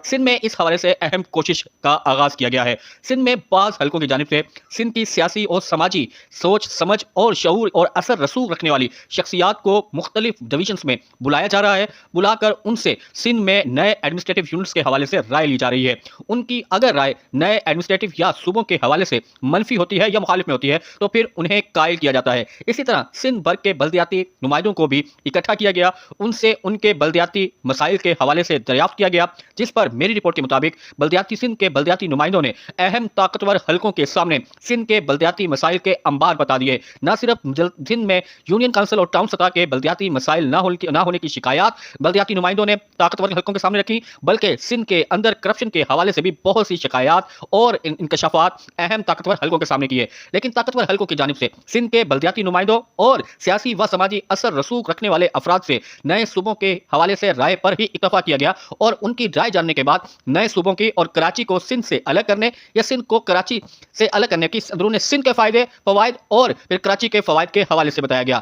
سندھ میں اس حوالے سے اہم کوشش کا آغاز کیا گیا ہے۔ سندھ میں بعض حلقوں کی جانب سے سندھ کی سیاسی اور سماجی سوچ سمجھ اور شعور اور اثر رسوخ رکھنے والی شخصیات کو مختلف ڈویژنز میں بلایا جا رہا ہے، بلا کر ان سے سندھ میں نئے ایڈمنسٹریٹو یونٹس کے حوالے سے رائے لی جا رہی ہے۔ ان کی اگر رائے نئے ایڈمنسٹریٹو یا صوبوں کے حوالے سے منفی ہوتی ہے یا مخالف میں ہوتی ہے تو پھر انہیں قائل کیا جاتا ہے۔ اسی طرح سندھ بھر کے بلدیاتی نمائندوں کو بھی اکٹھا کیا گیا، ان سے ان کے بلدیاتی مسائل کے حوالے سے دریافت کیا گیا، جس پر میری رپورٹ کے مطابق بلدیاتی سندھ کے بلدیاتی نمائندوں نے اہم طاقتور حلقوں کے سامنے سندھ کے بلدیاتی مسائل کے انبار بتا دیے۔ نہ صرف سندھ میں یونین کونسل اور ٹاؤن سطح کے بلدیاتی مسائل نہ ہونے کی شکایات بلدیاتی نمائندوں نے طاقتور حلقوں کے سامنے رکھی، بلکہ سندھ کے اندر کرپشن کے حوالے سے بھی بہت سی شکایات اور انکشافات اہم طاقتور حلقوں کے سامنے کیے۔ لیکن طاقتور حلقوں کی جانب سے سندھ کے بلدیاتی نمائندوں اور سیاسی و سماجی اثر رسوخ رکھنے والے افراد سے نئے صوبوں کے حوالے سے رائے پر ہی اکتفا کیا گیا، اور ان کی رائے جاننے کے بعد نئے صوبوں کی اور کراچی کو سندھ سے الگ کرنے یا سندھ کو کراچی سے الگ کرنے کی اندرون سندھ کے فائدے، فوائد اور پھر کراچی کے فوائد کے حوالے سے بتایا گیا۔